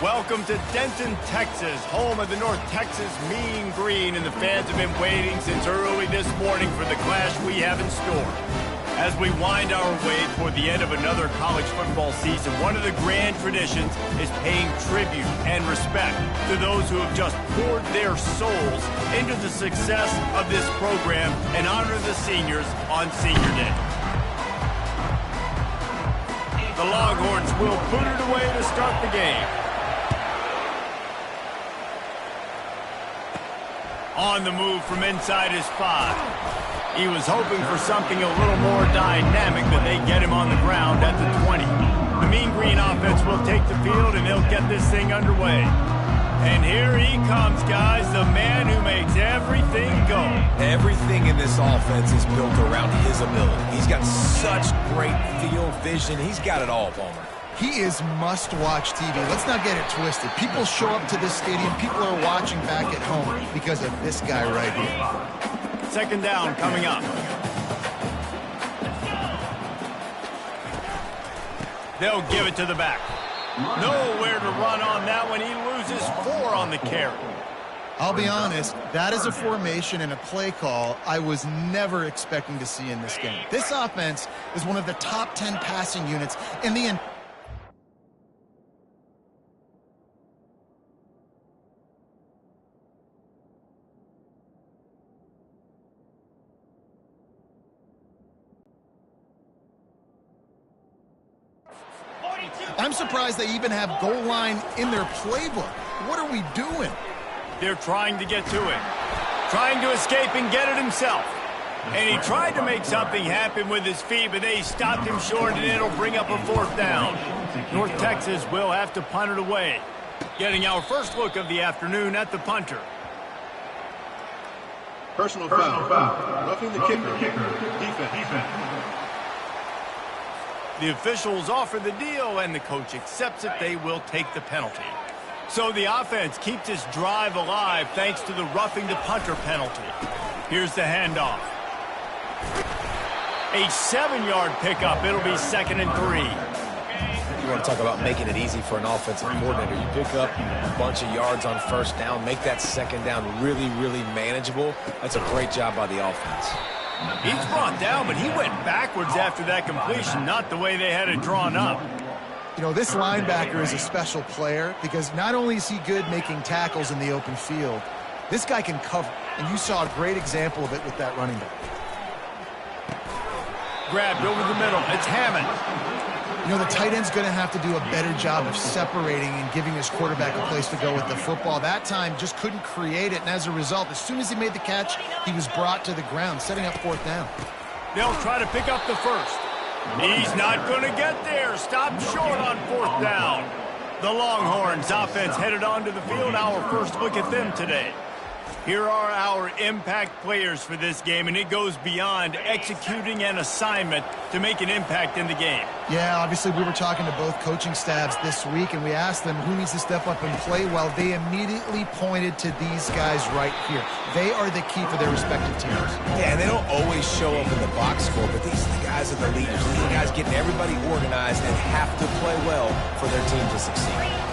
Welcome to Denton, Texas, home of the North Texas Mean Green, and the fans have been waiting since early this morning for the clash we have in store. As we wind our way toward the end of another college football season, one of the grand traditions is paying tribute and respect to those who have just poured their souls into the success of this program and honor the seniors on Senior Day. The Longhorns will put it away to start the game. On the move from inside his 5. He was hoping for something a little more dynamic, but they get him on the ground at the 20. The Mean Green offense will take the field, and they'll get this thing underway. And here he comes, guys, the man who makes everything go. Everything in this offense is built around his ability. He's got such great field vision. He's got it all, Palmer. He is must-watch TV. Let's not get it twisted. People show up to this stadium. People are watching back at home because of this guy right here. Second down coming up. They'll give it to the back. Nowhere to run on that one. He loses 4 on the carry. I'll be honest, that is a formation and a play call I was never expecting to see in this game. This offense is one of the top 10 passing units in the I'm surprised they even have goal line in their playbook. What are we doing? They're trying to get to it. Trying to escape and get it himself. And he tried to make something happen with his feet, but they stopped him short, and it'll bring up a 4th down. North Texas will have to punt it away. Getting our first look of the afternoon at the punter. Personal foul. Roughing the kicker. Defense. The officials offer the deal, and the coach accepts it. They will take the penalty. So the offense keeps its drive alive thanks to the roughing the punter penalty. Here's the handoff. A 7-yard pickup. It'll be 2nd and 3. You want to talk about making it easy for an offensive coordinator. You pick up a bunch of yards on first down, make that second down really, really manageable. That's a great job by the offense. He's brought down, but he went backwards after that completion, not the way they had it drawn up. You know, this linebacker is a special player because not only is he good making tackles in the open field, this guy can cover. And you saw a great example of it with that running back. Grabbed over the middle. It's Hammond. You know, the tight end's going to have to do a better job of separating and giving his quarterback a place to go with the football. That time just couldn't create it, and as a result, as soon as he made the catch, he was brought to the ground, setting up 4th down. They'll try to pick up the first. He's not going to get there. Stopped short on 4th down. The Longhorns offense headed onto the field. Our first look at them today. Here are our impact players for this game, and it goes beyond executing an assignment to make an impact in the game. Yeah, obviously we were talking to both coaching staffs this week, and we asked them who needs to step up and play well. They immediately pointed to these guys right here. They are the key for their respective teams. Yeah, and they don't always show up in the box score, but these are the guys that are the leaders. These are the guys getting everybody organized and have to play well for their team to succeed.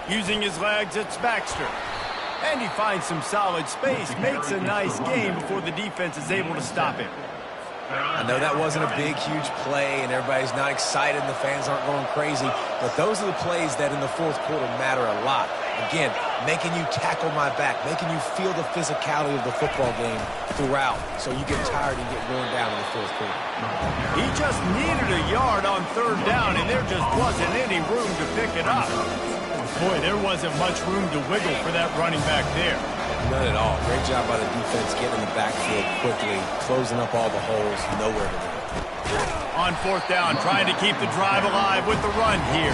Using his legs, it's Baxter. And he finds some solid space, makes a nice game before the defense is able to stop him. I know that wasn't a big, huge play, and everybody's not excited, and the fans aren't going crazy, but those are the plays that in the 4th quarter matter a lot. Again, making you tackle my back, making you feel the physicality of the football game throughout, so you get tired and get worn down in the 4th quarter. He just needed a yard on 3rd down, and there just wasn't any room to pick it up. Boy, there wasn't much room to wiggle for that running back there. None at all. Great job by the defense getting in the backfield quickly, closing up all the holes, nowhere to go. On 4th down, trying to keep the drive alive with the run here.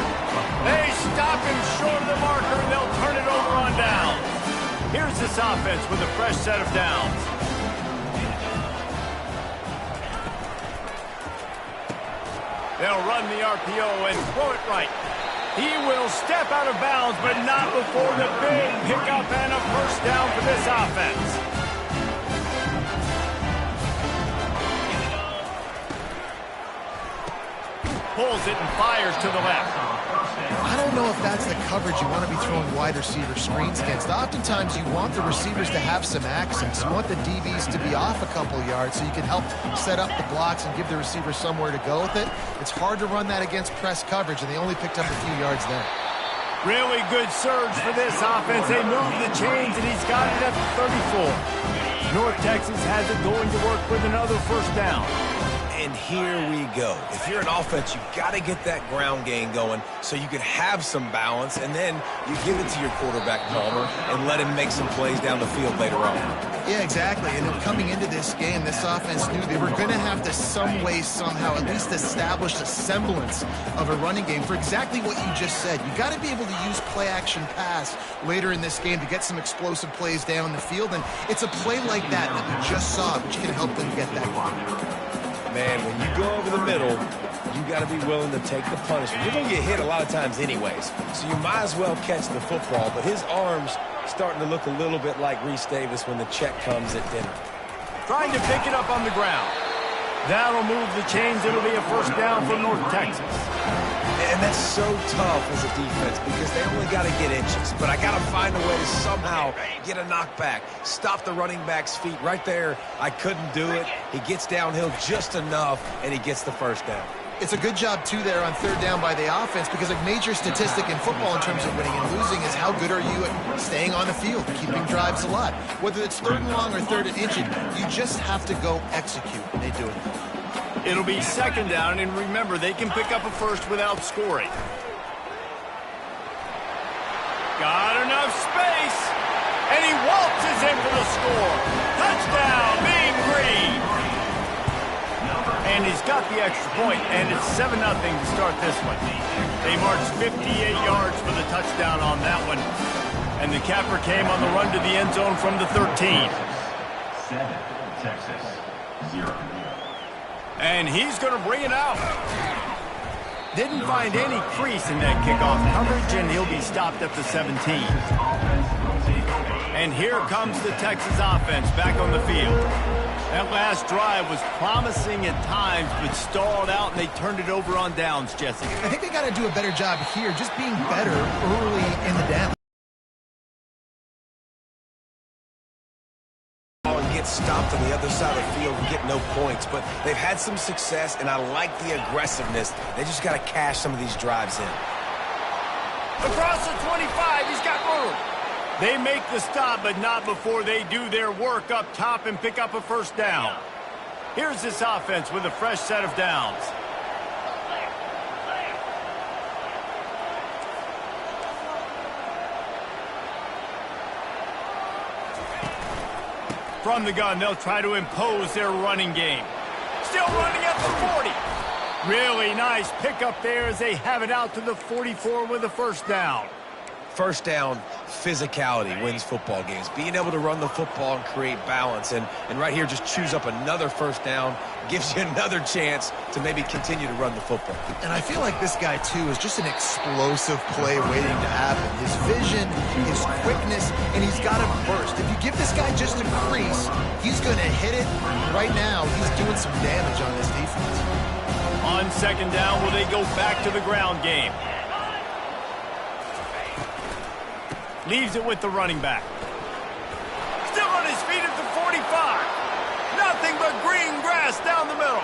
They stop him short of the marker, and they'll turn it over on down. Here's this offense with a fresh set of downs. They'll run the RPO and throw it right. He will step out of bounds, but not before the big pickup and a first down for this offense. pulls it and fires to the left. I don't know if that's the coverage you want to be throwing wide receiver screens against. Oftentimes, you want the receivers to have some access. You want the DBs to be off a couple yards so you can help set up the blocks and give the receiver somewhere to go with it. It's hard to run that against press coverage, and they only picked up a few yards there. Really good surge for this offense. They move the chains, and he's got it at the 34. North Texas has it going to work with another first down. And here we go. If you're an offense, you've got to get that ground game going so you can have some balance, and then you give it to your quarterback, Palmer, and let him make some plays down the field later on. Yeah, exactly. And coming into this game, this offense knew they were going to have to some way, somehow, at least establish a semblance of a running game for exactly what you just said. You got to be able to use play-action pass later in this game to get some explosive plays down the field, and it's a play like that we just saw, which can help them get that going. Man, when you go over the middle, you got to be willing to take the punishment. You're going to get hit a lot of times anyways, so you might as well catch the football. But his arms starting to look a little bit like Reese Davis when the check comes at dinner. Trying to pick it up on the ground. That'll move the chains. It'll be a first down for North Texas. And that's so tough as a defense because they only got to get inches. But I got to find a way to somehow get a knockback, stop the running back's feet right there. I couldn't do it. He gets downhill just enough, and he gets the first down. It's a good job, too, there on third down by the offense because a major statistic in football in terms of winning and losing is how good are you at staying on the field, keeping drives alive. Whether it's third and long or third and inches, you just have to go execute, and they do it. It'll be second down, and remember, they can pick up a first without scoring. Got enough space, and he waltzes in for the score. Touchdown, Mean Green. And he's got the extra point, and it's 7-0 to start this one. They marched 58 yards for the touchdown on that one, and the capper came on the run to the end zone from the 13. 7, Texas, 0. And he's going to bring it out. Didn't find any crease in that kickoff coverage, and he'll be stopped at the 17. And here comes the Texas offense back on the field. That last drive was promising at times, but stalled out, and they turned it over on downs, Jesse. I think they got to do a better job here, just being better early in the down. Stopped on the other side of the field and get no points, but they've had some success, and I like the aggressiveness. They just got to cash some of these drives in. Across the 25, he's got room. They make the stop, but not before they do their work up top and pick up a first down. Here's this offense with a fresh set of downs. From the gun, they'll try to impose their running game. Still running at the 40. Really nice pickup there as they have it out to the 44 with a first down. First down, physicality wins football games. Being able to run the football and create balance. And right here, just choose up another first down. Gives you another chance to maybe continue to run the football. And I feel like this guy, too, is just an explosive play waiting to happen. His vision, his quickness, and he's got to burst. If you give this guy just a crease, he's going to hit it. Right now, he's doing some damage on this defense. On second down, will they go back to the ground game? Leaves it with the running back. Still on his feet at the 45. Nothing but green grass down the middle.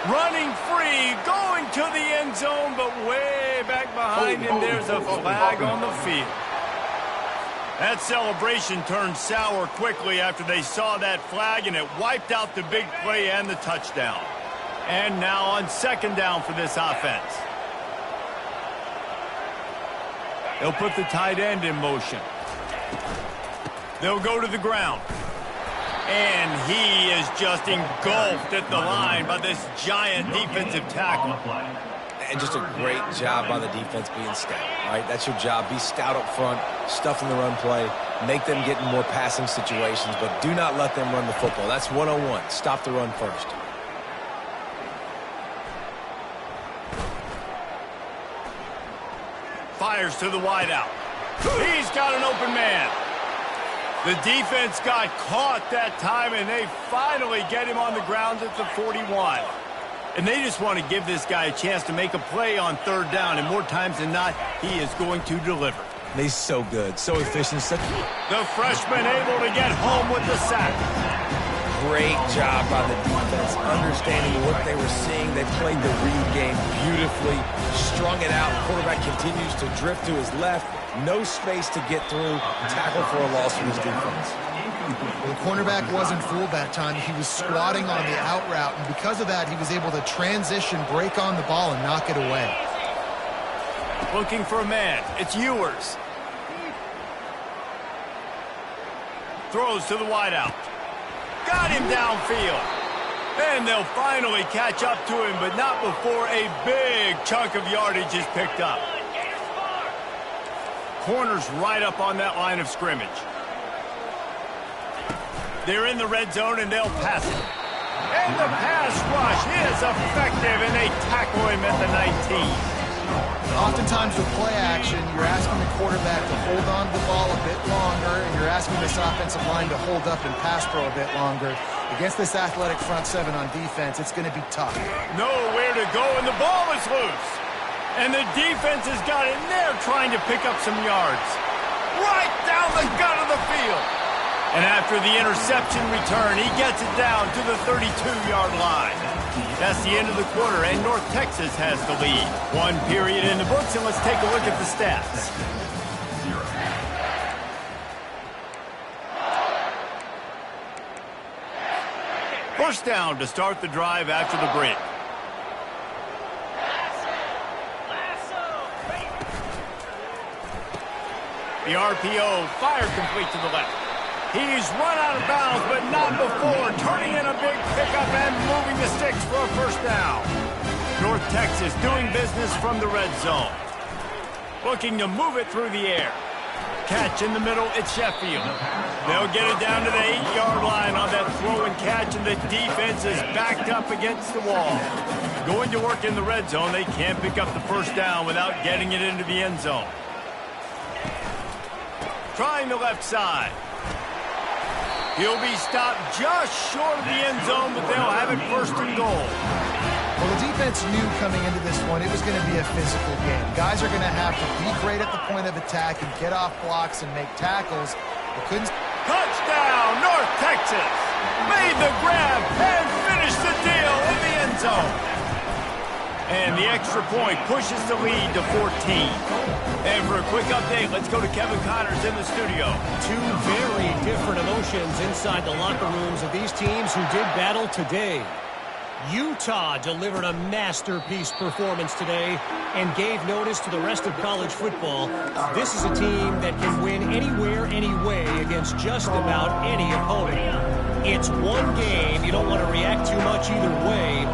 Running free, going to the end zone, but way back behind him, there's a flag on the field. That celebration turned sour quickly after they saw that flag, and it wiped out the big play and the touchdown. And now on second down for this offense. They'll put the tight end in motion. They'll go to the ground. And he is just engulfed at the line by this giant defensive tackle. And just a great job by the defense being stout, right? That's your job. Be stout up front, stuff in the run play, make them get in more passing situations, but do not let them run the football. That's 101. Stop the run first. Fires to the wideout. He's got an open man. The defense got caught that time, and they finally get him on the ground at the 41. And they just want to give this guy a chance to make a play on third down, and more times than not, he is going to deliver. He's so good, so efficient. The freshman able to get home with the sack. Great job by the defense, understanding what they were seeing. They played the read game beautifully, strung it out. Quarterback continues to drift to his left. No space to get through. Tackle for a loss from his defense. Well, the cornerback wasn't fooled that time. He was squatting on the out route, and because of that, he was able to transition, break on the ball, and knock it away. Looking for a man. It's Ewers. Throws to the wideout. Got him downfield. And they'll finally catch up to him, but not before a big chunk of yardage is picked up. Corner's right up on that line of scrimmage. They're in the red zone, and they'll pass it. And the pass rush is effective, and they tackle him at the 19. Oftentimes with play action, you're asking the quarterback to hold on to the ball a bit longer, and you're asking this offensive line to hold up and pass pro a bit longer. Against this athletic front seven on defense, it's going to be tough. Nowhere to go, and the ball is loose. And the defense has got it, and they're trying to pick up some yards. Right down the gut of the field. And after the interception return, he gets it down to the 32-yard line. That's the end of the quarter, and North Texas has the lead. One period in the books, and let's take a look at the stats. First down to start the drive after the break. The RPO fired complete to the left. He's run out of bounds, but not before turning in a big pickup and moving the sticks for a first down. North Texas doing business from the red zone. Looking to move it through the air. Catch in the middle, it's Sheffield. They'll get it down to the 8-yard line on that throw and catch, and the defense is backed up against the wall. Going to work in the red zone, they can't pick up the first down without getting it into the end zone. Trying the left side. He'll be stopped just short of the end zone, but they'll have it first and goal. Well, the defense knew coming into this one it was going to be a physical game. Guys are going to have to be great at the point of attack and get off blocks and make tackles. They couldn't. Touchdown, North Texas! Made the grab and finished the deal in the end zone. And the extra point pushes the lead to 14. And for a quick update, let's go to Kevin Connors in the studio. Two very different emotions inside the locker rooms of these teams who did battle today. Utah delivered a masterpiece performance today and gave notice to the rest of college football. This is a team that can win anywhere, anyway against just about any opponent. It's one game. You don't want to react too much either way.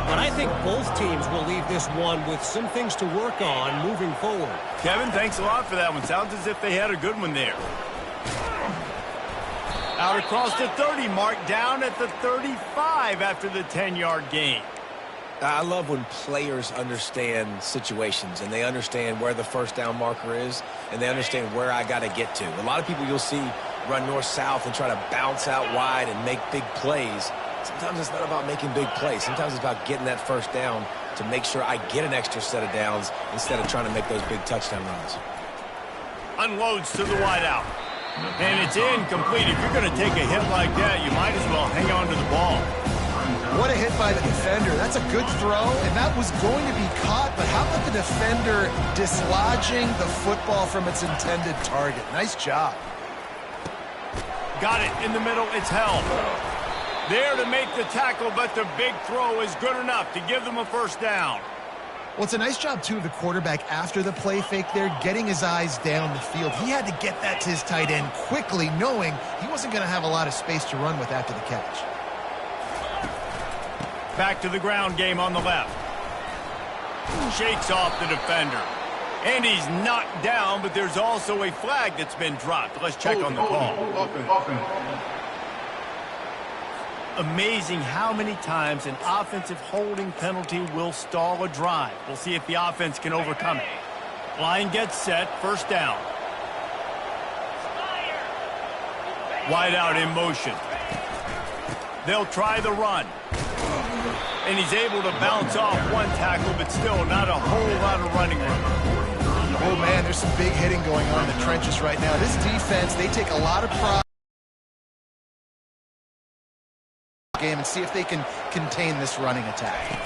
But I think both teams will leave this one with some things to work on moving forward. Kevin, thanks a lot for that one. Sounds as if they had a good one there. Out across the 30 mark, down at the 35 after the 10-yard gain. I love when players understand situations and they understand where the first down marker is and they understand where I got to get to. A lot of people you'll see run north-south and try to bounce out wide and make big plays. Sometimes it's not about making big plays. Sometimes it's about getting that first down to make sure I get an extra set of downs instead of trying to make those big touchdown runs. Unloads to the wideout. And it's incomplete. If you're going to take a hit like that, you might as well hang on to the ball. What a hit by the defender. That's a good throw, and that was going to be caught, but how about the defender dislodging the football from its intended target? Nice job. Got it in the middle. It's held. There to make the tackle, but the big throw is good enough to give them a first down. Well, it's a nice job, too, of the quarterback after the play fake there, getting his eyes down the field. He had to get that to his tight end quickly, knowing he wasn't going to have a lot of space to run with after the catch. Back to the ground game on the left. Shakes off the defender. And he's knocked down, but there's also a flag that's been dropped. Let's check on the call. Amazing how many times an offensive holding penalty will stall a drive. We'll see if the offense can overcome it. Line gets set, first down. Wide out in motion. They'll try the run. And he's able to bounce off one tackle, but still not a whole lot of running room. Oh, man, there's some big hitting going on in the trenches right now. This defense, they take a lot of pride in the game and see if they can contain this running attack.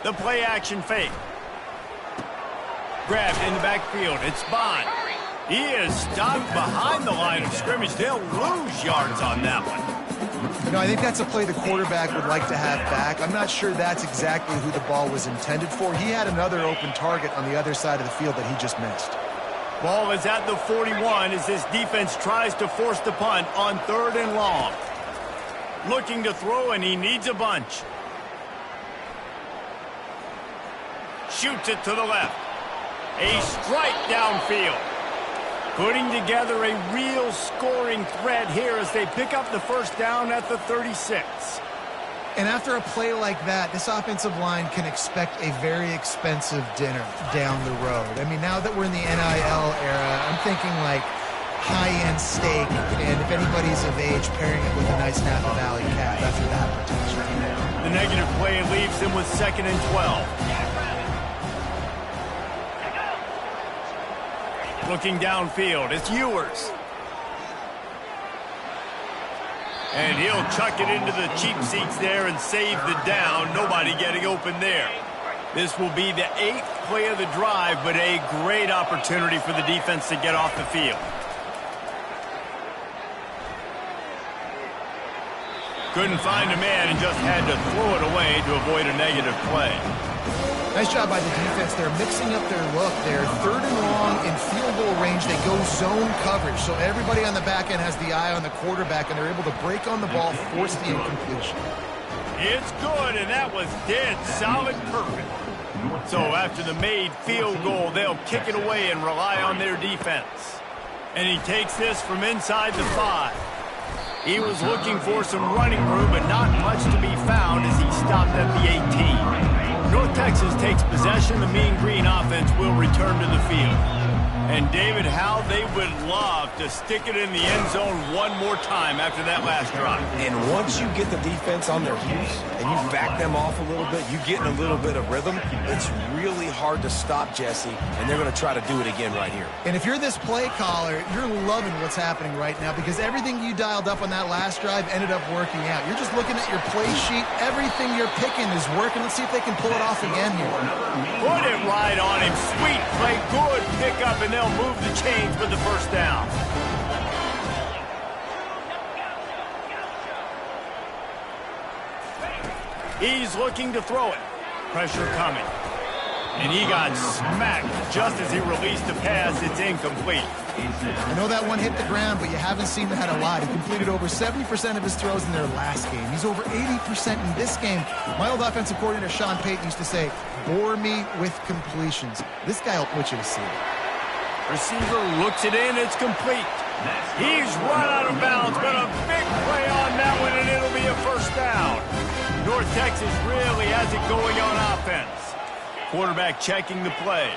The play action fake. Grabbed in the backfield. It's Bond. He is stopped behind the line of scrimmage. They'll lose yards on that one. You know, I think that's a play the quarterback would like to have back. I'm not sure that's exactly who the ball was intended for. He had another open target on the other side of the field that he just missed. Ball is at the 41 as this defense tries to force the punt on 3rd and long. Looking to throw, and he needs a bunch. Shoots it to the left. A strike downfield. Putting together a real scoring threat here as they pick up the first down at the 36. And after a play like that, this offensive line can expect a very expensive dinner down the road. I mean, now that we're in the NIL era, I'm thinking like high-end steak, and if anybody's of age, pairing it with a nice Napa Valley cab after that potential. The negative play leaves them with 2nd and 12. Looking downfield, it's Ewers. And he'll chuck it into the cheap seats there and save the down. Nobody getting open there. This will be the 8th play of the drive, but a great opportunity for the defense to get off the field. Couldn't find a man and just had to throw it away to avoid a negative play. Nice job by the defense. They're mixing up their look. They're 3rd and long in field goal range. They go zone coverage. So everybody on the back end has the eye on the quarterback, and they're able to break on the ball, force the incompletion. It's good, and that was dead solid perfect. So after the made field goal, they'll kick it away and rely on their defense. And he takes this from inside the 5. He was looking for some running room, but not much to be found as he stopped at the 18. North Texas takes possession. The Mean Green offense will return to the field. And, David, how they would love to stick it in the end zone one more time after that last drive. And once you get the defense on their heels and you back them off a little bit, you get in a little bit of rhythm, it's really hard to stop, Jesse, and they're going to try to do it again right here. And if you're this play caller, you're loving what's happening right now because everything you dialed up on that last drive ended up working out. You're just looking at your play sheet. Everything you're picking is working. Let's see if they can pull it off again here. Put it right on him. Sweet play. Good pickup, and they'll move the chains with the first down. He's looking to throw it. Pressure coming. And he got smacked just as he released the pass. It's incomplete. I know that one hit the ground, but you haven't seen that a lot. He completed over 70% of his throws in their last game. He's over 80% in this game. My old offensive coordinator, Sean Payton, used to say, bore me with completions. This guy will put you to sleep. Receiver looks it in. It's complete. He's run out of bounds, but a big play on that one, and it'll be a first down. North Texas really has it going on offense. Quarterback checking the play.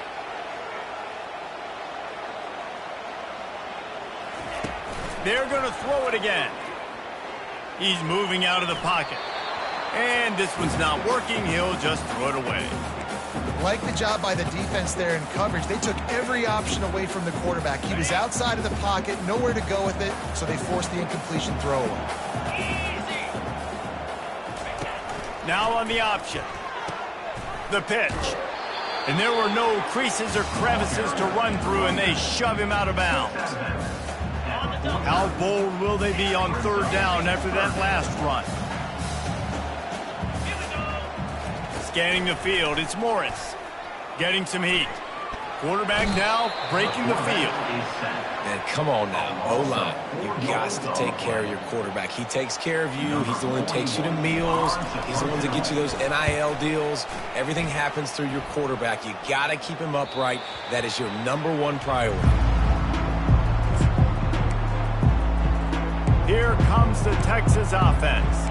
They're going to throw it again. He's moving out of the pocket. And this one's not working. He'll just throw it away. Like the job by the defense there in coverage. They took every option away from the quarterback. He was outside of the pocket, nowhere to go with it, so they forced the incompletion throwaway. Now on the option. The pitch. And there were no creases or crevices to run through, and they shove him out of bounds. How bold will they be on 3rd down after that last run? Scanning the field, it's Morris. Getting some heat. Quarterback now breaking the field. Man, come on now, O-line. You got to take care of your quarterback. He takes care of you. He's the one that takes you to meals. He's the one that gets you those NIL deals. Everything happens through your quarterback. You got to keep him upright. That is your #1 priority. Here comes the Texas offense.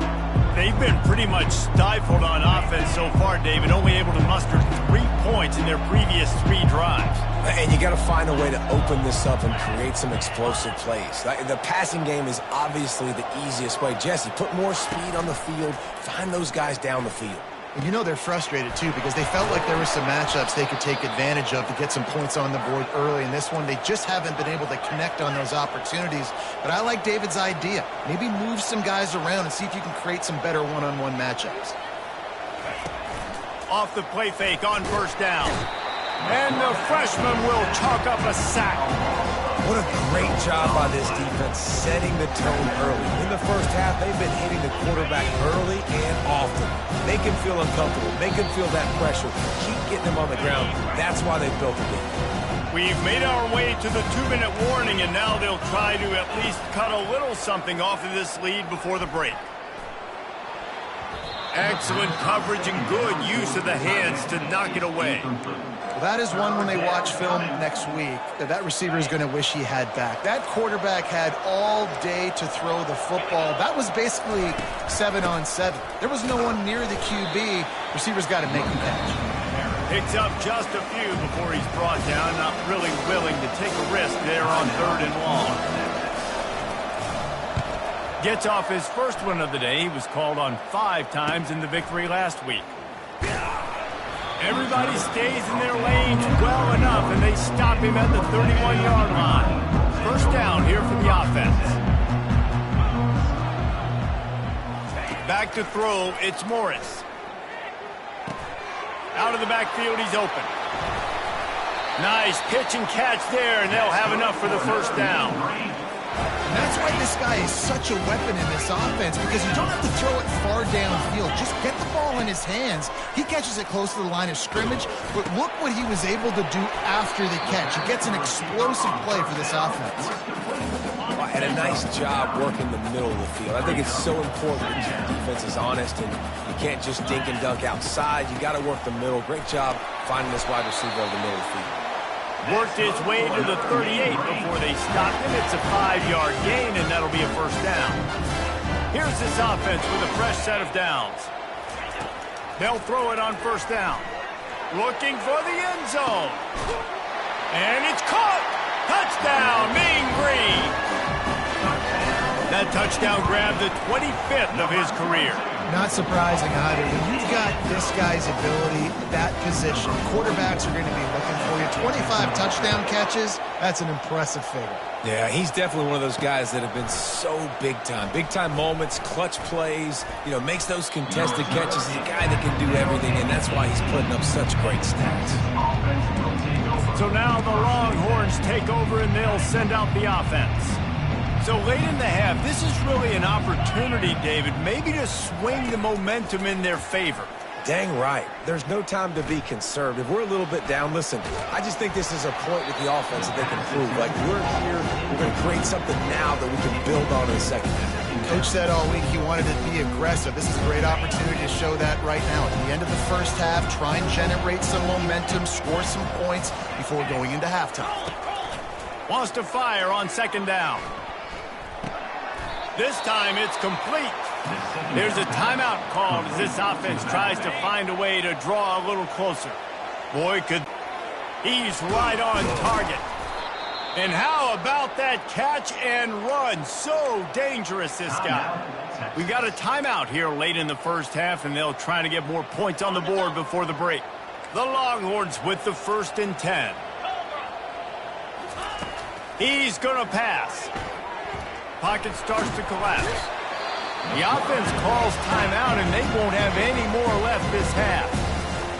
They've been pretty much stifled on offense so far, David, only able to muster 3 points in their previous 3 drives. And you got to find a way to open this up and create some explosive plays. The passing game is obviously the easiest way. Jesse, put more speed on the field. Find those guys down the field. And you know they're frustrated, too, because they felt like there were some matchups they could take advantage of to get some points on the board early. In this one, they just haven't been able to connect on those opportunities. But I like David's idea. Maybe move some guys around and see if you can create some better one-on-one matchups. Off the play fake on first down. And the freshman will chalk up a sack. What a great job by this defense setting the tone early. In the first half, they've been hitting the quarterback early and often. Make him feel uncomfortable. Make him feel that pressure. Keep getting him on the ground. That's why they built the game. We've made our way to the 2-minute warning, and now they'll try to at least cut a little something off of this lead before the break. Excellent coverage and good use of the hands to knock it away. Well, that is one when they watch film next week that receiver is going to wish he had back. That quarterback had all day to throw the football. That was basically 7-on-7. There was no one near the QB. Receivers got to make the catch. Picks up just a few before he's brought down. Not really willing to take a risk there on 3rd and long. Gets off his first one of the day. He was called on 5 times in the victory last week. Everybody stays in their lanes well enough, and they stop him at the 31-yard line. First down here for the offense. Back to throw, it's Morris. Out of the backfield, he's open. Nice pitch and catch there, and they'll have enough for the first down. And that's why this guy is such a weapon in this offense, because you don't have to throw it far downfield. Just get the ball in his hands. He catches it close to the line of scrimmage, but look what he was able to do after the catch. He gets an explosive play for this offense. And a nice job working the middle of the field. I think it's so important to keep the defenses honest, and you can't just dink and dunk outside. You got to work the middle. Great job finding this wide receiver over the middle of the field. Worked his way to the 38 before they stopped him. It's a 5-yard gain, and that'll be a first down. Here's this offense with a fresh set of downs. They'll throw it on first down. Looking for the end zone. And it's caught! Touchdown, Mean Green! That touchdown grabbed the 25th of his career. Not surprising either. When you've got this guy's ability, that position, quarterbacks are going to be looking for you. 25 touchdown catches, that's an impressive figure. Yeah, he's definitely one of those guys that have been so big time. Big time moments, clutch plays, makes those contested catches. He's a guy that can do everything, and that's why he's putting up such great stats. So now the Longhorns take over, and they'll send out the offense. So late in the half, this is really an opportunity, David, maybe to swing the momentum in their favor. Dang right. There's no time to be conservative. We're a little bit down. Listen, I just think this is a point with the offense that they can prove. Like, we're here, we're going to create something now that we can build on in the second half. Coach said all week he wanted to be aggressive. This is a great opportunity to show that right now. At the end of the first half, try and generate some momentum, score some points before going into halftime. Wants to fire on second down. This time it's complete. There's a timeout called as this offense tries to find a way to draw a little closer. He's right on target. And how about that catch and run? So dangerous, this guy. We got a timeout here late in the first half, and they'll try to get more points on the board before the break. The Longhorns with the 1st and 10. He's going to pass. Pocket starts to collapse. The offense calls timeout, and they won't have any more left this half.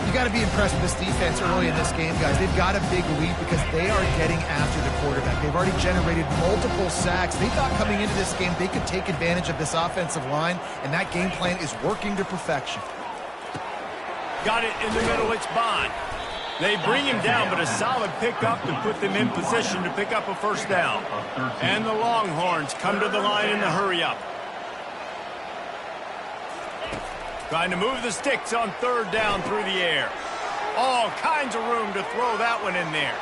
You got to be impressed with this defense early in this game, guys. They've got a big lead because they are getting after the quarterback. They've already generated multiple sacks. They thought coming into this game they could take advantage of this offensive line, and that game plan is working to perfection. Got it in the middle. It's Bond. They bring him down, but a solid pickup to put them in position to pick up a first down. And the Longhorns come to the line in the hurry-up. Trying to move the sticks on 3rd down through the air. All kinds of room to throw that one in there.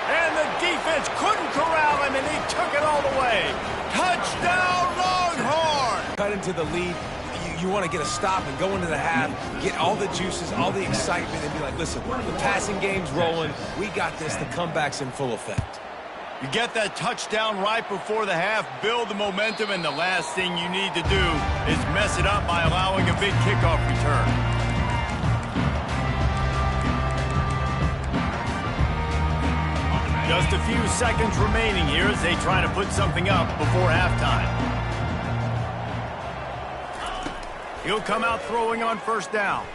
And the defense couldn't corral him, and he took it all the way. Touchdown, Longhorn! Cut into the lead. you want to get a stop and go into the half, get all the juices, all the excitement, and be like, listen, the passing game's rolling. We got this. The comeback's in full effect. You get that touchdown right before the half, build the momentum, and the last thing you need to do is mess it up by allowing a big kickoff return. Just a few seconds remaining here as they try to put something up before halftime. He'll come out throwing on first down.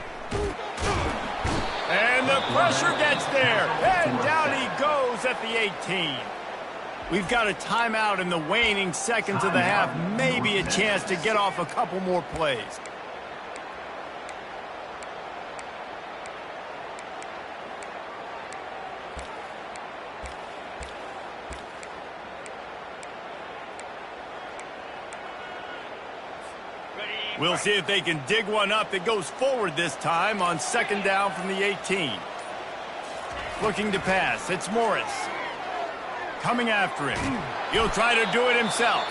And the pressure gets there. And down he goes at the 18. We've got a timeout in the waning seconds of the half. Maybe a chance to get off a couple more plays. We'll see if they can dig one up that goes forward this time on second down from the 18. Looking to pass. It's Morris. Coming after him. He'll try to do it himself.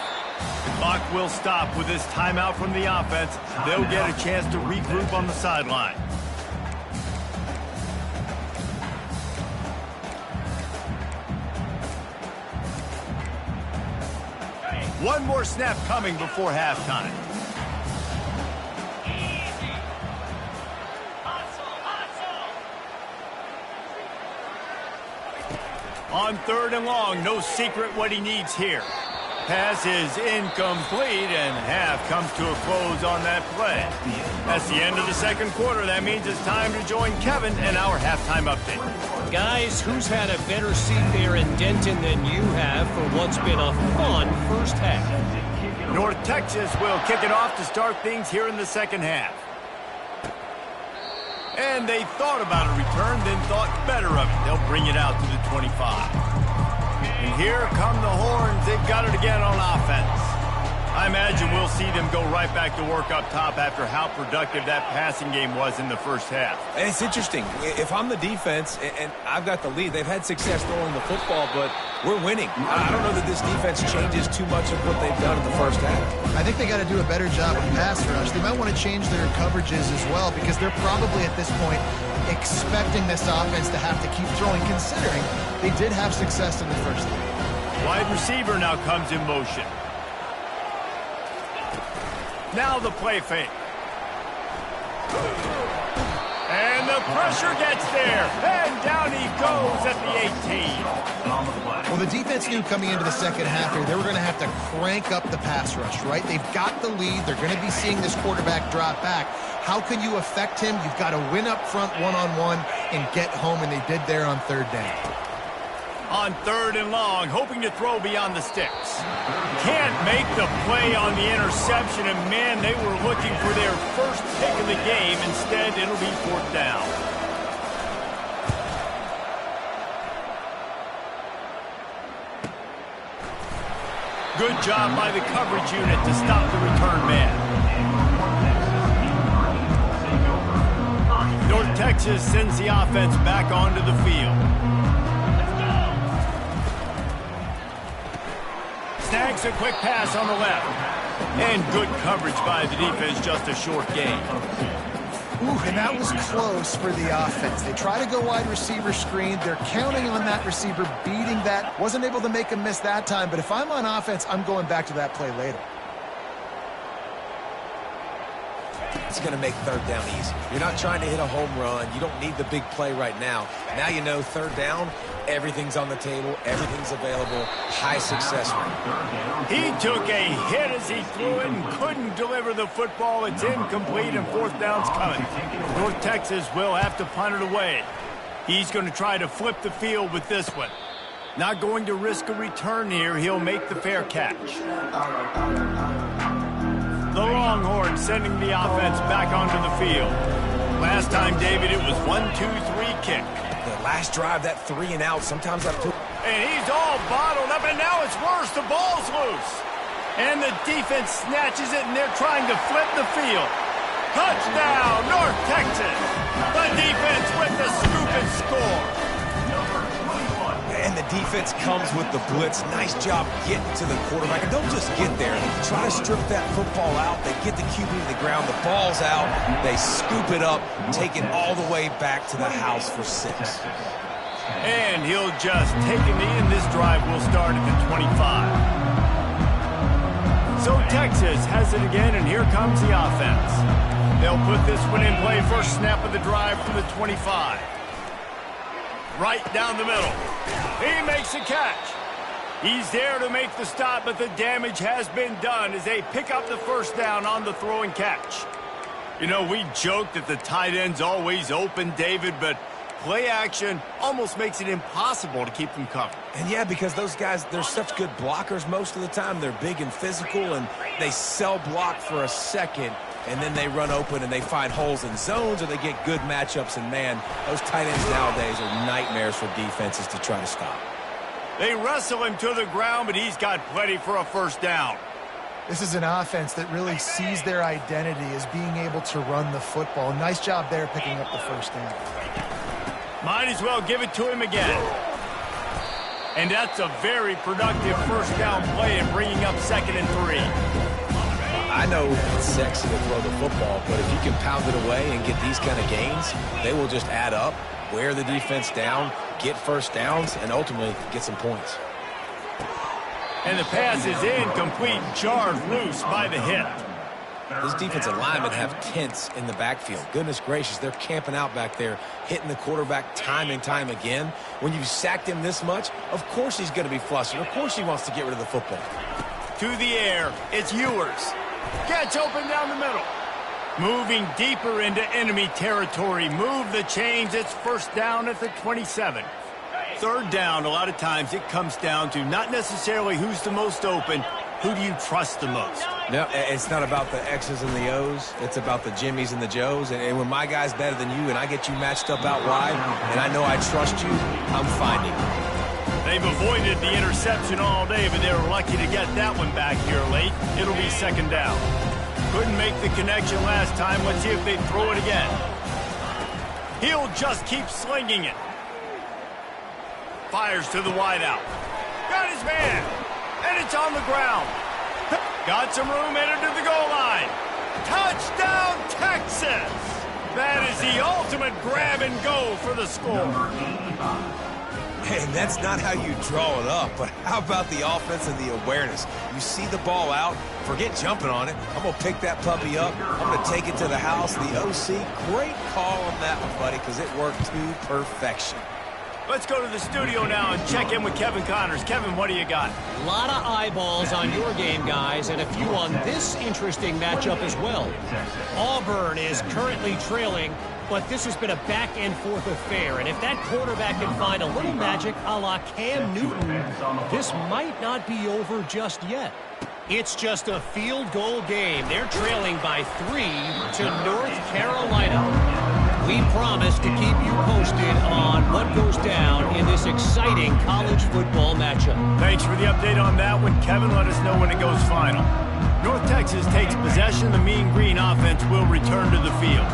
The clock will stop with this timeout from the offense. They'll get a chance to regroup on the sideline. One more snap coming before halftime. On third and long, no secret what he needs here. Pass is incomplete, and half comes to a close on that play. That's the end of the second quarter. That means it's time to join Kevin and our halftime update. Guys, who's had a better seat there in Denton than you have for what's been a fun first half? North Texas will kick it off to start things here in the second half. And they thought about a return, then thought better of it. They'll bring it out to the 25. And here come the horns. They've got it again on offense. I imagine we'll see them go right back to work up top after how productive that passing game was in the first half. And it's interesting. If I'm the defense and I've got the lead, they've had success throwing the football, but we're winning. I don't know that this defense changes too much of what they've done in the first half. I think they got to do a better job of pass rush. They might want to change their coverages as well because they're probably at this point expecting this offense to have to keep throwing, considering they did have success in the first half. Wide receiver now comes in motion. Now the play fake. And the pressure gets there. And down he goes at the 18. Well, the defense knew coming into the second half here, they were going to have to crank up the pass rush, right? They've got the lead. They're going to be seeing this quarterback drop back. How can you affect him? You've got to win up front one-on-one and get home, and they did there on third down. On third and long, hoping to throw beyond the sticks. Can't make the play on the interception, and man, they were looking for their first pick of the game. Instead, it'll be fourth down. Good job by the coverage unit to stop the return man. North Texas sends the offense back onto the field. Snags a quick pass on the left. And good coverage by the defense, just a short gain. Ooh, and that was close for the offense. They try to go wide receiver screen. They're counting on that receiver beating that. Wasn't able to make a miss that time, but if I'm on offense, I'm going back to that play later. It's going to make third down easy. You're not trying to hit a home run. You don't need the big play right now. Now you know third down, everything's on the table, everything's available, high success rate. He took a hit as he threw it and couldn't deliver the football. It's incomplete and fourth down's coming. North Texas will have to punt it away. He's going to try to flip the field with this one. Not going to risk a return here. He'll make the fair catch. The Longhorns sending the offense back onto the field. Last time, David, it was 1-2-3 kick. The last drive, that 3 and out, sometimes I put... And he's all bottled up, and now it's worse. The ball's loose. And the defense snatches it, and they're trying to flip the field. Touchdown, North Texas. The defense with the scoop and score. And the defense comes with the blitz. Nice job getting to the quarterback. And don't just get there. Try to strip that football out. They get the QB to the ground. The ball's out. They scoop it up, take it all the way back to the house for 6. And he'll just take a knee, and this drive will start at the 25. So Texas has it again, and here comes the offense. They'll put this one in play. First snap of the drive from the 25. Right down the middle. He makes a catch. He's there to make the stop, but the damage has been done as they pick up the first down on the throw and catch. You know, we joke that the tight end's always open, David, but play action almost makes it impossible to keep them covered. And yeah, because those guys, they're such good blockers most of the time. They're big and physical, and they cell block for a second, and then they run open and they find holes in zones, or they get good matchups. And man, those tight ends nowadays are nightmares for defenses to try to stop. They wrestle him to the ground, but he's got plenty for a first down. This is an offense that really sees their identity as being able to run the football. Nice job there picking up the first down. Might as well give it to him again. And that's a very productive first down play and bringing up 2nd and 3. I know it's sexy to throw the football, but if you can pound it away and get these kind of gains, they will just add up, wear the defense down, get first downs, and ultimately get some points. And the pass is incomplete, jarred loose by the hit. This defensive linemen have tents in the backfield. Goodness gracious, they're camping out back there, hitting the quarterback time and time again. When you've sacked him this much, of course he's going to be flustered. Of course he wants to get rid of the football. To the air, it's Ewers. Gets open down the middle. Moving deeper into enemy territory. Move the chains. It's first down at the 27. Third down, a lot of times it comes down to not necessarily who's the most open, who do you trust the most? No, it's not about the X's and the O's. It's about the Jimmies and the Joes. And when my guy's better than you and I get you matched up out wide and I know I trust you, I'm finding you. They've avoided the interception all day, but they were lucky to get that one back here late. It'll be 2nd down. Couldn't make the connection last time. Let's see if they throw it again. He'll just keep slinging it. Fires to the wideout. Got his man. And it's on the ground. Got some room, headed to the goal line. Touchdown, Texas! That is the ultimate grab and go for the score. And that's not how you draw it up, but how about the offense and the awareness? You see the ball out, forget jumping on it. I'm going to pick that puppy up. I'm going to take it to the house. The OC, great call on that one, buddy, because it worked to perfection. Let's go to the studio now and check in with Kevin Connors. Kevin, what do you got? A lot of eyeballs on your game, guys, and a few on this interesting matchup as well. Auburn is currently trailing, but this has been a back-and-forth affair, and if that quarterback can find a little magic a la Cam Newton, this might not be over just yet. It's just a field goal game. They're trailing by 3 to North Carolina. We promise to keep you posted on what goes down in this exciting college football matchup. Thanks for the update on that one, Kevin. Let us know when it goes final. North Texas takes possession. The Mean Green offense will return to the field.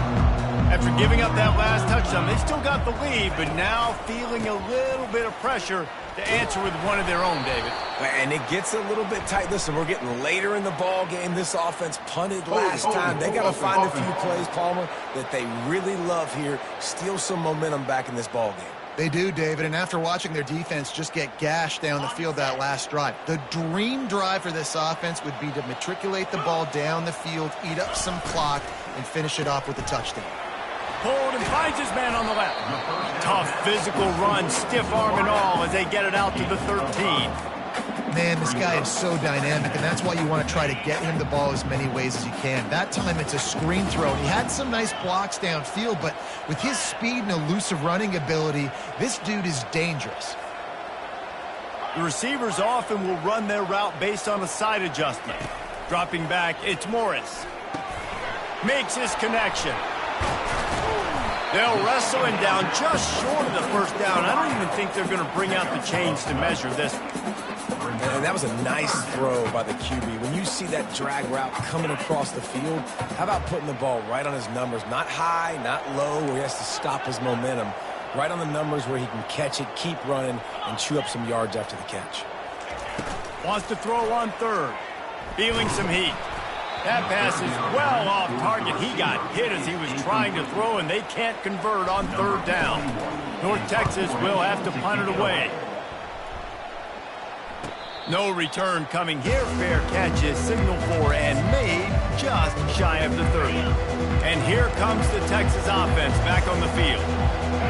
After giving up that last touchdown, they still got the lead, but now feeling a little bit of pressure to answer with one of their own, David. And it gets a little bit tight. Listen, we're getting later in the ball game. This offense punted last time. They got to find a few plays, Palmer, that they really love here. Steal some momentum back in this ball game. They do, David, and after watching their defense just get gashed down the field that last drive, the dream drive for this offense would be to matriculate the ball down the field, eat up some clock, and finish it off with a touchdown. Pulled and finds his man on the left. Tough physical run, stiff arm and all as they get it out to the 13. Man, this guy is so dynamic, and that's why you want to try to get him the ball as many ways as you can. That time it's a screen throw, and he had some nice blocks downfield, but with his speed and elusive running ability, this dude is dangerous. The receivers often will run their route based on a side adjustment. Dropping back, it's Morris. Makes his connection. They'll wrestle him down just short of the first down. I don't even think they're going to bring out the chains to measure this one. And that was a nice throw by the QB. When you see that drag route coming across the field, how about putting the ball right on his numbers? Not high, not low, where he has to stop his momentum. Right on the numbers where he can catch it, keep running, and chew up some yards after the catch. Wants to throw on third. Feeling some heat. That pass is well off target. He got hit as he was trying to throw, and they can't convert on third down. North Texas will have to punt it away. No return coming here. Fair catch is signaled for and made just shy of the 30. And here comes the Texas offense back on the field.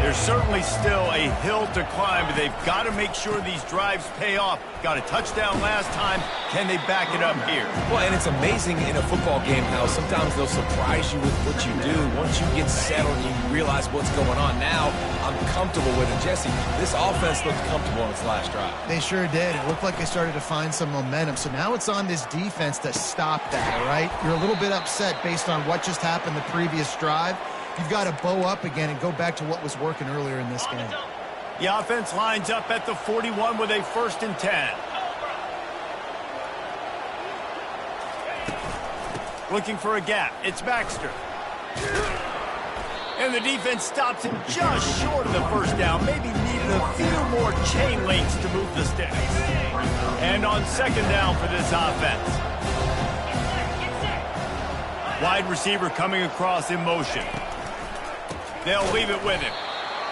There's certainly still a hill to climb, but they've got to make sure these drives pay off. Got a touchdown last time. Can they back it up here? Well, and it's amazing in a football game how sometimes they'll surprise you with what you do. Once you get settled and you realize what's going on now, I'm comfortable with it. Jesse, this offense looked comfortable on its last drive. They sure did. It looked like they started to find some momentum. So now it's on this defense to stop that, all right? You're a little bit upset based on what just happened the previous drive. You've got to bow up again and go back to what was working earlier in this game. The offense lines up at the 41 with a 1st and 10. Looking for a gap. It's Baxter. And the defense stops him just short of the first down. Maybe needed a few more chain links to move the sticks. And on 2nd down for this offense. Wide receiver coming across in motion. They'll leave it with him.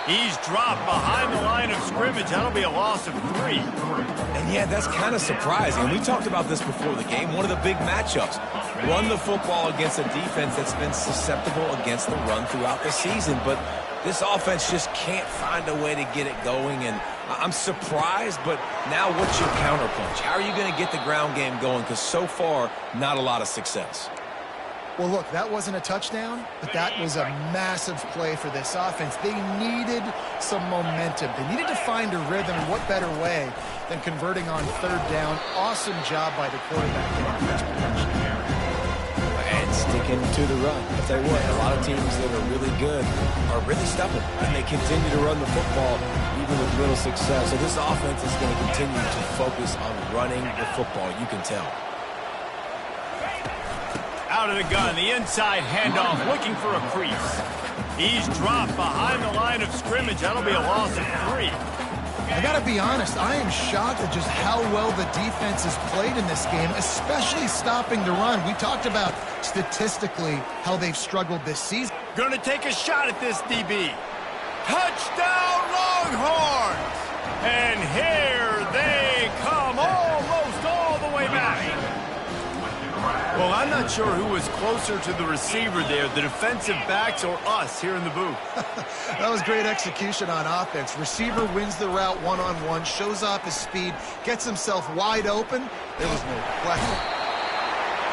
He's dropped behind the line of scrimmage. That'll be a loss of 3. And yeah, that's kind of surprising. We talked about this before the game. One of the big matchups. Run the football against a defense that's been susceptible against the run throughout the season. But this offense just can't find a way to get it going. And I'm surprised, but now what's your counterpunch? How are you going to get the ground game going? Because so far, not a lot of success. Well, look, that wasn't a touchdown, but that was a massive play for this offense. They needed some momentum. They needed to find a rhythm, and what better way than converting on 3rd down. Awesome job by the quarterback getting this position. And sticking to the run. I'll tell you what, a lot of teams that are really good are really stubborn, and they continue to run the football even with little success. So this offense is going to continue to focus on running the football, you can tell. Out of the gun, the inside handoff, looking for a crease. He's dropped behind the line of scrimmage. That'll be a loss of 3. I got to be honest, I am shocked at just how well the defense has played in this game, especially stopping the run. We talked about statistically how they've struggled this season. Gonna take a shot at this DB. Touchdown Longhorns! And here they come, almost all the way back. Well, I'm not sure who was closer to the receiver there, the defensive backs or us here in the booth. That was great execution on offense. Receiver wins the route one-on-one, shows off his speed, gets himself wide open. There was no question.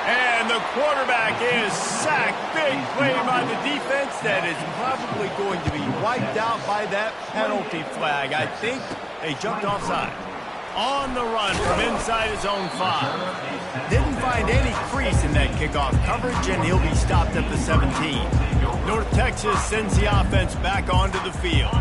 And the quarterback is sacked. Big play by the defense that is probably going to be wiped out by that penalty flag. I think they jumped offside. On the run from inside his own 5. Didn't find any crease in that kickoff coverage, and he'll be stopped at the 17. North Texas sends the offense back onto the field.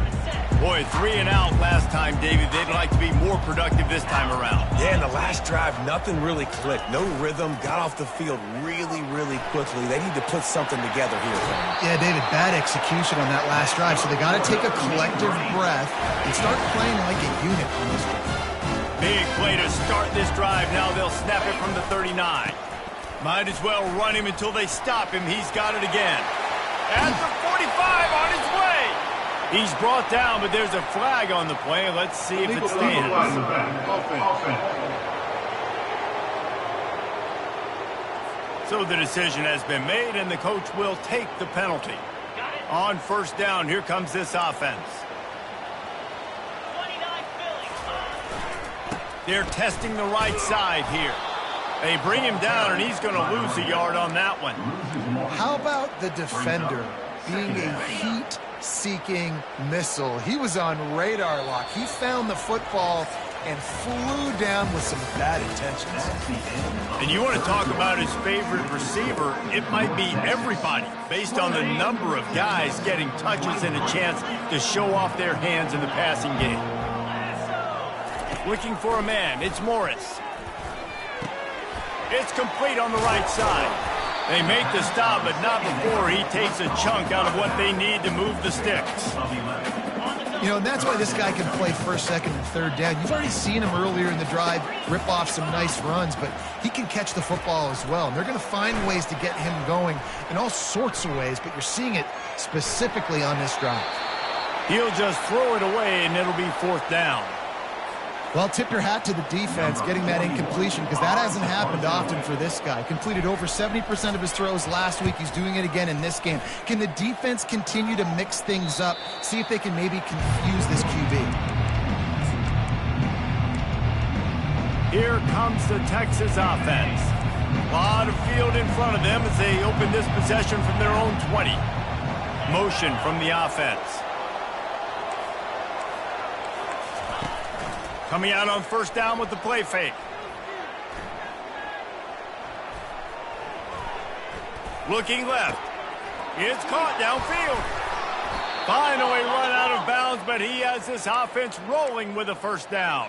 Boy, 3 and out last time, David. They'd like to be more productive this time around. Yeah, in the last drive, nothing really clicked. No rhythm, got off the field really, really quickly. They need to put something together here. Yeah, David, bad execution on that last drive, so they got to take a collective breath and start playing like a unit on this one. Big play to start this drive. Now they'll snap it from the 39. Might as well run him until they stop him. He's got it again. At the 45, on his way. He's brought down, but there's a flag on the play. Let's see if it stands. So the decision has been made, and the coach will take the penalty. On 1st down, here comes this offense. They're testing the right side here. They bring him down, and he's going to lose a yard on that one. How about the defender being a heat-seeking missile? He was on radar lock. He found the football and flew down with some bad intentions. And you want to talk about his favorite receiver, it might be everybody, based on the number of guys getting touches and a chance to show off their hands in the passing game. Looking for a man, it's Morris. It's complete on the right side. They make the stop, but not before he takes a chunk out of what they need to move the sticks. You know, and that's why this guy can play first, second, and third down. You've already seen him earlier in the drive rip off some nice runs, but he can catch the football as well. And they're going to find ways to get him going in all sorts of ways, but you're seeing it specifically on this drive. He'll just throw it away, and it'll be fourth down. Well, tip your hat to the defense getting that incompletion, because that hasn't happened often for this guy. Completed over 70% of his throws last week. He's doing it again in this game. Can the defense continue to mix things up? See if they can maybe confuse this QB. Here comes the Texas offense. A lot of field in front of them as they open this possession from their own 20. Motion from the offense. Coming out on first down with the play fake. Looking left. It's caught downfield. Finally run out of bounds, but he has this offense rolling with a first down.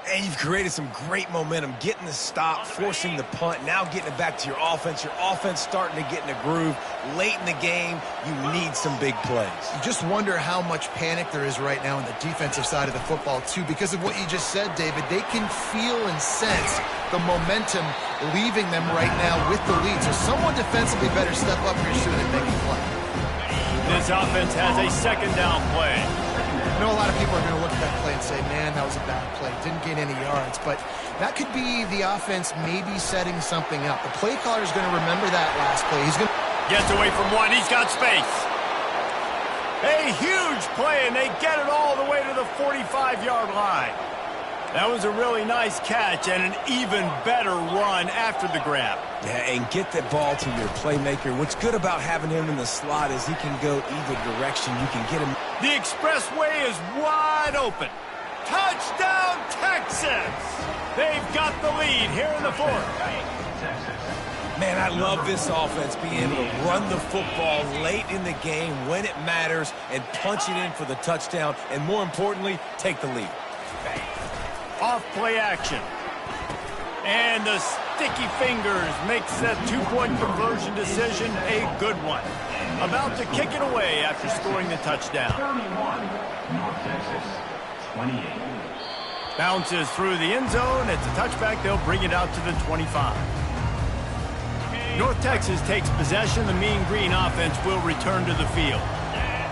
And you've created some great momentum, getting the stop, forcing the punt, now getting it back to your offense. Your offense starting to get in a groove. Late in the game, you need some big plays. You just wonder how much panic there is right now on the defensive side of the football, too, because of what you just said, David. They can feel and sense the momentum leaving them right now with the lead. So someone defensively better step up here soon and make a play. This offense has a second down play. I know a lot of people are going to look at that play and say, man, that was a bad play. Didn't gain any yards. But that could be the offense maybe setting something up. The play caller is going to remember that last play. He's going to... Gets away from one. He's got space. A huge play, and they get it all the way to the 45-yard line. That was a really nice catch and an even better run after the grab. Yeah, and get the ball to your playmaker. What's good about having him in the slot is he can go either direction. You can get him. The expressway is wide open. Touchdown, Texas! They've got the lead here in the fourth. Man, I love this offense being able to run the football late in the game when it matters and punch it in for the touchdown, and more importantly, take the lead. Off play action. And the sticky fingers makes that two-point conversion decision a good one. About to kick it away after scoring the touchdown. 31, North Texas, 28. Bounces through the end zone. It's a touchback. They'll bring it out to the 25. North Texas takes possession. The Mean Green offense will return to the field.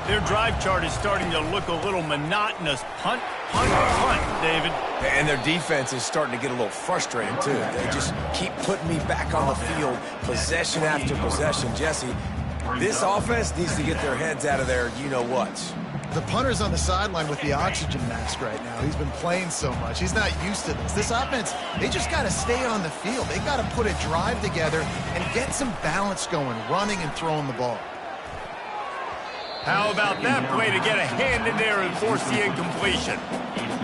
Their drive chart is starting to look a little monotonous. Punt, punt, punt, David. And their defense is starting to get a little frustrated, too. They just keep putting me back on the field, possession after possession. Jesse, this offense needs to get their heads out of their you-know-whats. The punter's on the sideline with the oxygen mask right now. He's been playing so much. He's not used to this. This offense, they just got to stay on the field. They got to put a drive together and get some balance going, running and throwing the ball. How about that play to get a hand in there and force the incompletion?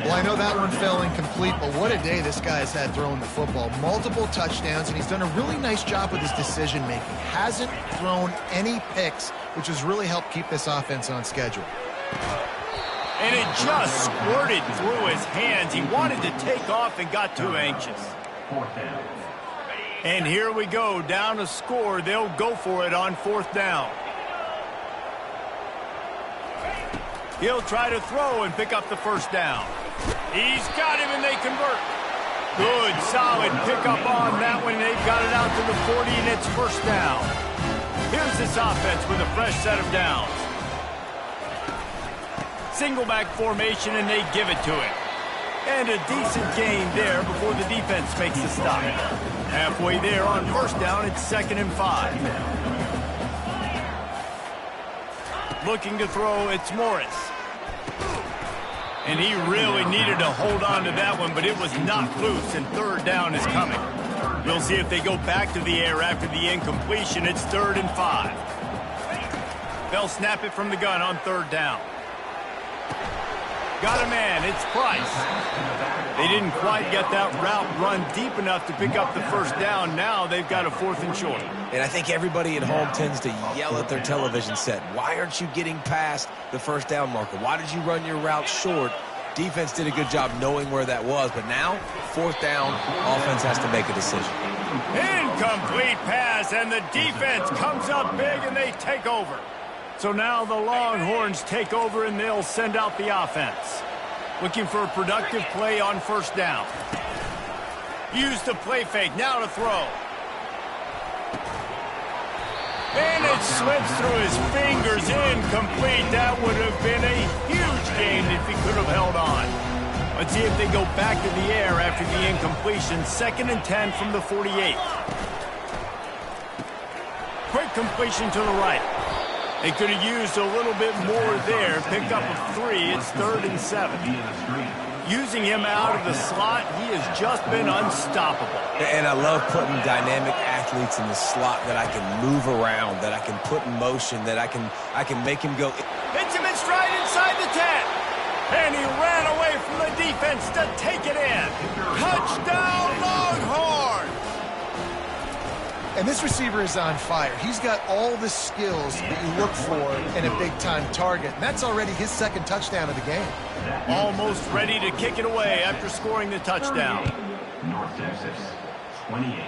Well, I know that one fell incomplete, but what a day this guy's had throwing the football. Multiple touchdowns, and he's done a really nice job with his decision-making. Hasn't thrown any picks, which has really helped keep this offense on schedule. And it just squirted through his hands. He wanted to take off and got too anxious. And here we go, down a score. They'll go for it on fourth down. He'll try to throw and pick up the first down. He's got him, and they convert. Good, solid pickup on that one. They've got it out to the 40, and it's first down. Here's this offense with a fresh set of downs. Single back formation, and they give it to him. And a decent gain there before the defense makes the stop. Halfway there on first down, it's 2nd and 5. Looking to throw, it's Morris. And he really needed to hold on to that one, but it was knocked loose, and third down is coming. We'll see if they go back to the air after the incompletion. It's 3rd and 5. They'll snap it from the gun on third down. Got a man, it's Price. They didn't quite get that route run deep enough to pick up the first down. Now they've got a 4th and short. And I think everybody at home tends to yell at their television set. Why aren't you getting past the first down marker? Why did you run your route short? Defense did a good job knowing where that was. But now, fourth down, offense has to make a decision. Incomplete pass, and the defense comes up big, and they take over. So now the Longhorns take over and they'll send out the offense. Looking for a productive play on first down. Use the play fake, now to throw. And it slips through his fingers, incomplete. That would have been a huge gain if he could have held on. Let's see if they go back to the air after the incompletion. 2nd and 10 from the 48. Quick completion to the right. They could have used a little bit more there. Pick up a 3. It's 3rd and 7. Using him out of the slot, he has just been unstoppable. And I love putting dynamic athletes in the slot that I can move around, that I can put in motion, that I can make him go. Hits him in stride inside the 10. And he ran away from the defense to take it in. Touchdown, Longhorns! And this receiver is on fire. He's got all the skills that you look for in a big-time target. And that's already his 2nd touchdown of the game. Almost ready to kick it away after scoring the touchdown. North Texas, 28.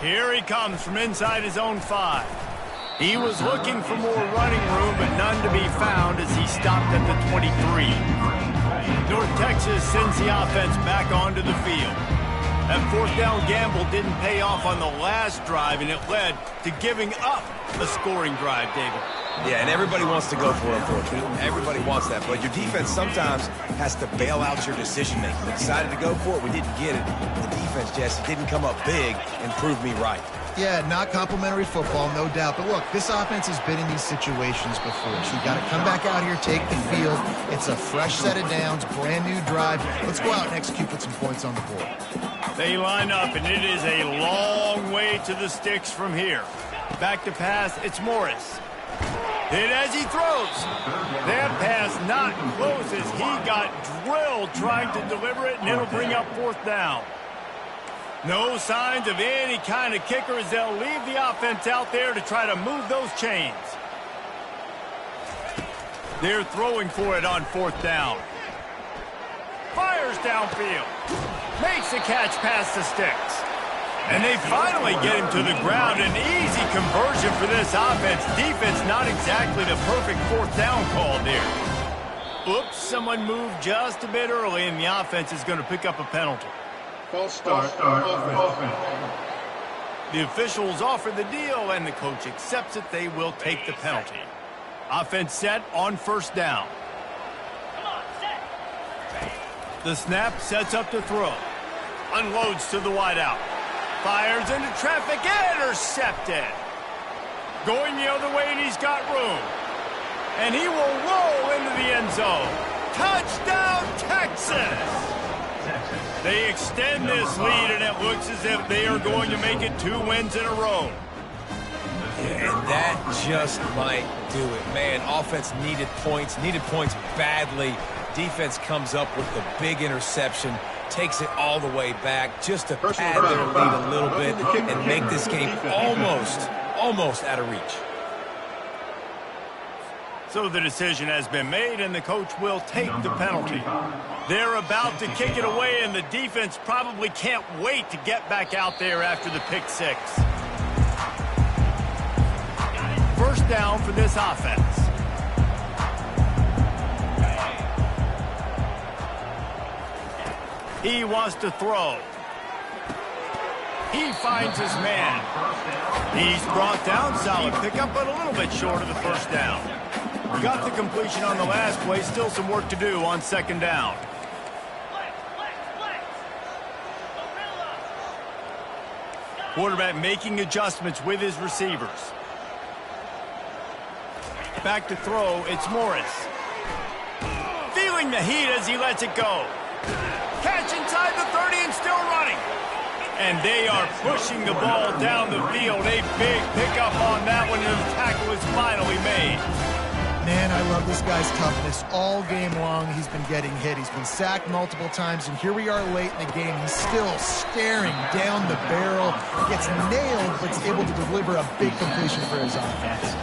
Here he comes from inside his own 5. He was looking for more running room, but none to be found as he stopped at the 23. North Texas sends the offense back onto the field. That 4th down gamble didn't pay off on the last drive, and it led to giving up a scoring drive, David. Yeah, and everybody wants to go for it, unfortunately. Everybody wants that, but your defense sometimes has to bail out your decision-making. We decided to go for it. We didn't get it. The defense, Jesse, didn't come up big and prove me right. Yeah, not complimentary football, no doubt. But look, this offense has been in these situations before. So you got to come back out here, take the field. It's a fresh set of downs, brand new drive. Let's go out and execute with some points on the board. They line up, and it is a long way to the sticks from here. Back to pass, it's Morris. Hit as he throws. That pass not close as he got drilled trying to deliver it, and it'll bring up 4th down. No signs of any kind of kicker as they'll leave the offense out there to try to move those chains. They're throwing for it on 4th down. Fires downfield. Makes the catch past the sticks. And they finally get him to the ground. An easy conversion for this offense. Defense not exactly the perfect 4th down call there. Oops, someone moved just a bit early, and the offense is going to pick up a penalty. False start, offense. The officials offer the deal, and the coach accepts it. They will take the penalty. Offense set on 1st down. The snap sets up to throw. Unloads to the wideout. Fires into traffic. Intercepted. Going the other way, and he's got room. And he will roll into the end zone. Touchdown, Texas! They extend this lead, and it looks as if they are going to make it 2 wins in a row. And that just might do it. Man, offense needed points badly. Defense comes up with the big interception, takes it all the way back just to pad their lead a little bit and make this game almost out of reach. So the decision has been made, and the coach will take the penalty. They're about to kick it away, and the defense probably can't wait to get back out there after the pick 6. 1st down for this offense. He wants to throw. He finds his man. He's brought down, solid pickup, but a little bit short of the 1st down. Got the completion on the last play, still some work to do on 2nd down. Quarterback making adjustments with his receivers. Back to throw, it's Morris. Feeling the heat as he lets it go. Catch inside the 30 and still running. And they are pushing the ball down the field. A big pickup on that one, and the tackle is finally made. Man, I love this guy's toughness. All game long, he's been getting hit. He's been sacked multiple times, and here we are late in the game. He's still staring down the barrel. Gets nailed, but is able to deliver a big completion for his offense.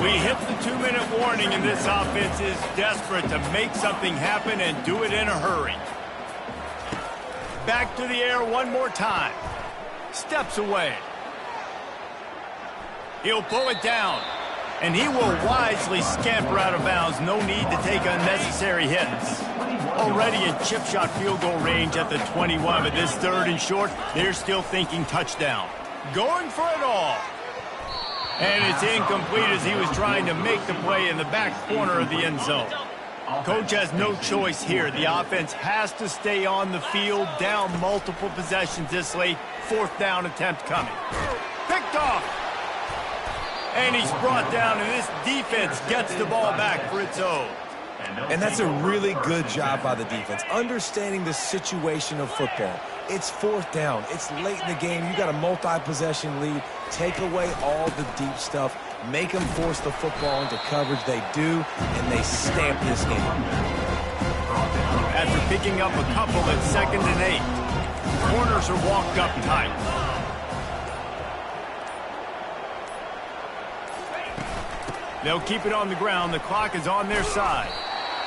We hit the 2-minute warning, and this offense is desperate to make something happen and do it in a hurry. Back to the air one more time. Steps away. He'll pull it down. And he will wisely scamper out of bounds. No need to take unnecessary hits. Already in chip shot field goal range at the 21, but this 3rd and short, they're still thinking touchdown. Going for it all. And it's incomplete as he was trying to make the play in the back corner of the end zone. Coach has no choice here. The offense has to stay on the field, down multiple possessions this late. 4th down attempt coming. Picked off. And he's brought down, and this defense gets the ball back for its own. And that's a really good job by the defense, understanding the situation of football. It's 4th down. It's late in the game. You got a multi-possession lead. Take away all the deep stuff. Make them force the football into coverage. They do, and they stamp this game. After picking up a couple at 2nd and 8, corners are walked up tight. They'll keep it on the ground. The clock is on their side.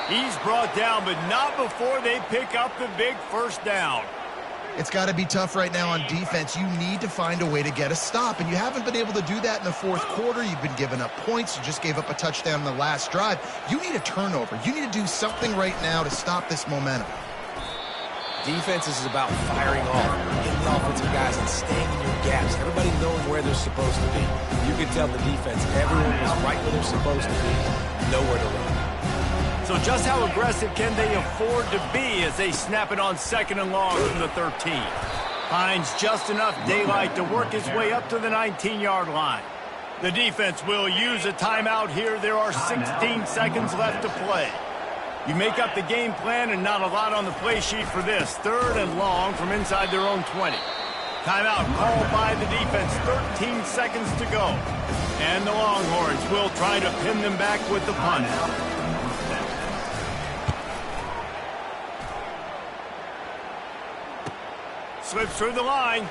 He's brought down, but not before they pick up the big 1st down. It's got to be tough right now on defense. You need to find a way to get a stop, and you haven't been able to do that in the 4th quarter. You've been giving up points. You just gave up a touchdown in the last drive. You need a turnover. You need to do something right now to stop this momentum. Defense is about firing off, getting the offensive guys and staying in your gaps. Everybody knowing where they're supposed to be. You can tell the defense, everyone was right where they're supposed to be. Nowhere to run. So just how aggressive can they afford to be as they snap it on 2nd and long from the 13? Finds just enough daylight to work his way up to the 19-yard line. The defense will use a timeout here. There are 16 seconds left to play. You make up the game plan and not a lot on the play sheet for this. 3rd and long from inside their own 20. Timeout called by the defense. 13 seconds to go. And the Longhorns will try to pin them back with the punt. Slips through the line.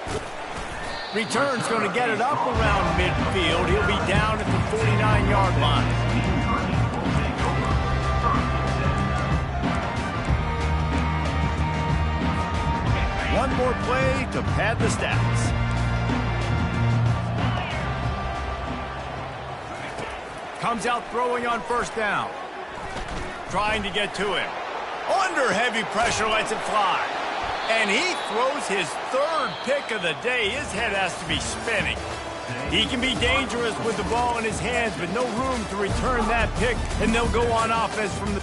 Return's going to get it up around midfield. He'll be down at the 49-yard line. One more play to pad the stats. Comes out throwing on 1st down. Trying to get to him. Under heavy pressure, lets it fly. And he throws his 3rd pick of the day. His head has to be spinning. He can be dangerous with the ball in his hands, but no room to return that pick, and they'll go on offense from the